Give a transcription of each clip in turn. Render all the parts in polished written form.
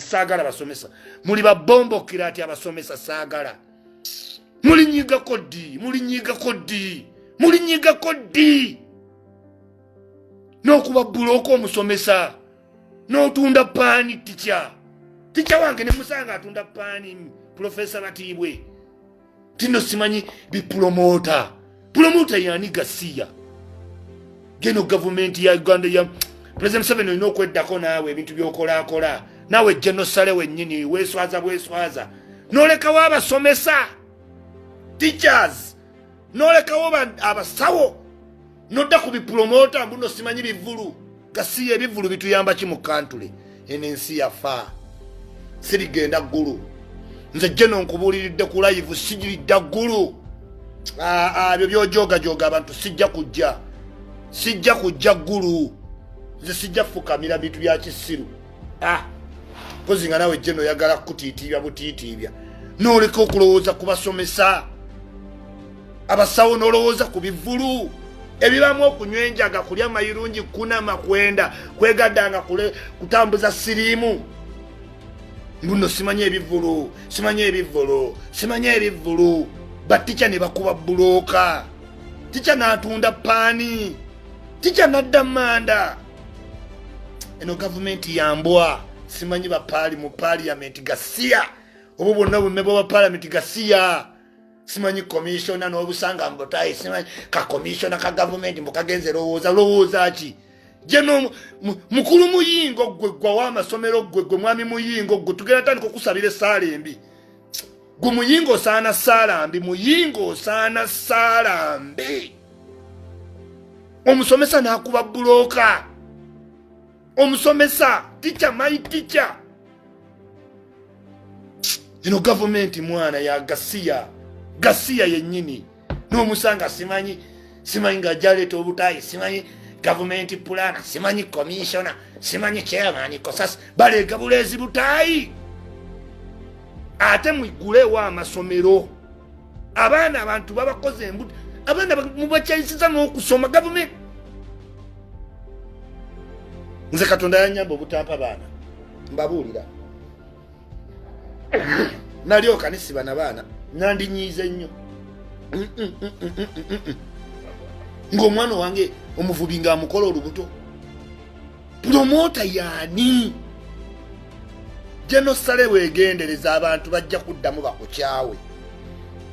saagala basomesa muli babombo kirati abasomesa saagala mulinyigako ddi n'okuba buloko omusomesa n'otunda paani tica wange ne musanga atunda paani Profesa Batiibwe tino simanyi bipromota yani Gasiya geno gavumenti ya Uganda ya President Museveni olina okweddako naawe ebintu by'okolakola naawe genosale wennyini weeswaza n'olekawo abasomesa teachers n'olekawo abasawo nodda ku bipromota mbuno simanyi bivulu Gasiya ebivulu bituyamba ki mu kantule enensi yafa sirigenda ggulu nze geno nkubuuliridde ku live sigiridda ggulu byo byojoga abantu sijja kujja ggulu nze sijja kufukamira bintu bya kisiru kozi nga nawe geno yagala kutiitiibya n'oleka okulowooza ku basomesa abasawo n'olowooza ku bivulu ebibamu okunywa enjaga kulya mayirungi kunama kwenda kwegaddanga kutambuza siriimu mbuno simanyi ebivulu batica ne bakuba bulooka tica n'atunda paani tica n'adda manda eno gavumenti yambwa simanyi bapaali mu parliament Gasiya obo bonna bumme bwa parliament Gasiya simanyi komishona n'obusanga mbotayi simanyi ka komishona ka gavumenti mukagenze lowooza ki jeno mukulu muyingo gwe w'amasomero gwe mwami muyingo gwe tugenda tandika okusabira essaala embi gwe muyingo osaana essaala mbi omusomesa n'akuba bulooka omusomesa teacher my teacher eno gavumenti mwana ya Gasiya yennyini n'omusanga simanyi nga jaleta obutayi simanyi gavumenti pulana simanyi komishona simanyi chairman kosas balega bulezi butayi ate mwigulewo amasomero abaana abantu babakoze embuto abaana mubakyayisiza n'okusoma gavumenti nze Katonda yanyamba obutampa baana mbabuulira nalyoka nisiba na baana nandinyiize nnyo ng'omwana wange omuvubi ng'amukola olubuto promota yaani genosale weegendereza abantu bajja kuddamu bakukyawe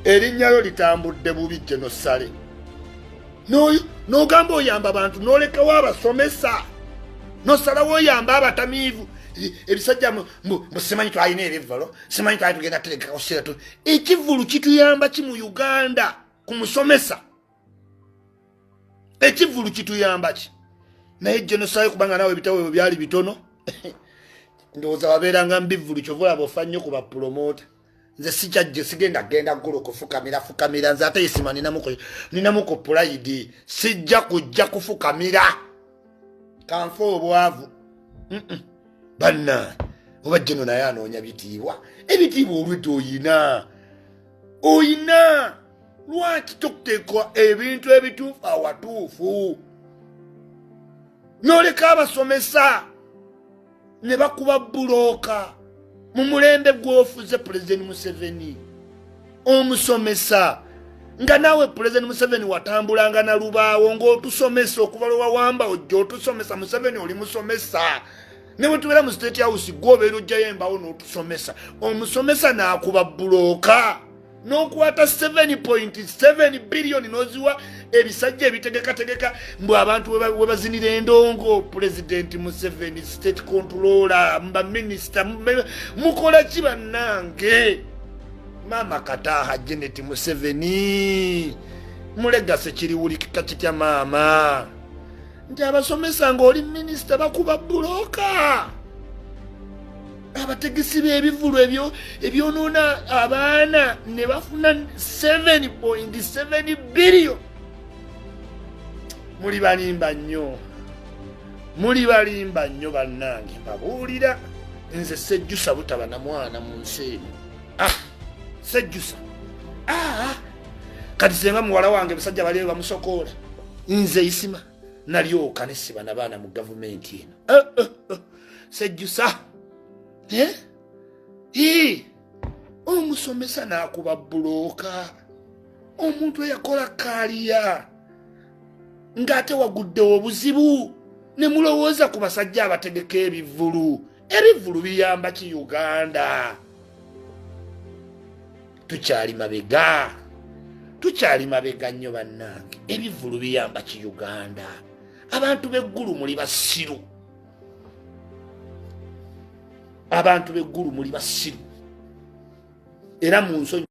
erinnya litambudde bubi genosale n'ogamba oyamba abantu n'olekawo abasomesa n'osalawo oyamba abatamiivu ebisajja simanyi twalina ebivalo simanyi twali tugenda tereka kusira tu ekivulu kituyamba ki mu Uganda ku musomesa ekivulu kituyamba ki naye genosale kubanga nawe ebitabo byali bitono ndowooza wabeeranga mbivulu kyovula bofa nnyo ku bapromota nze sikyajje sigenda ggulu kufukamira nze ate yesima ninamuko pulaidi sijja kujja kufukamira kanfa obwavu banna oba geno naye anoonya bitiibwa ebitiibwa olwedde oyina lwaki tokuteekwa ebintu ebituufu awatuufu n'oleka abasomesa ne bakuba bulooka mu mulembe gw'ofuze Pulezidenti Museveni omusomesa nga naawe Pulezidenti Museveni watambulanga na lubaawo ng'otusomesa okuva lwe wawamba ojja otusomesa Museveni oli musomesa ne bwe tubeera mu State House gw'obeera ojjayo embaawo n'otusomesa omusomesa n'akuba bulooka n'okwata 7.7 billion n'oziwa ebisajja ebitegeka mbwe abantu we bazinira endongo Pulezidenti Museveni State Controller mba Minister mukola ki bannange Mama Kataha Janet Museveni mulegase kiriwulikika kitya maama nti abasomesa ng'oli minisita bakuba bulooka abategesi b'ebivulu ebyonoona abaana ne bafuna 7.7 billion muli balimba nnyo bannange mbabuulira nze sejjusa butaba na mwana mu nsi eno sejjusa kati senga muwala wange basajja bali bamusokoola nze isima nalyoka nesiba n'abaana mu gavumenti eno sejjusa omusomesa n'akuba bulooka omuntu eyakola kaaliya ng'ate waguddewo obuzibu ne mulowooza ku basajja abategeka ebivvulu biyamba ki Uganda? Tukyali mabega nnyo bannange. Ebivvulu biyamba ki Uganda? Abantu b'eggulu muli basiru. Era mu nsonyi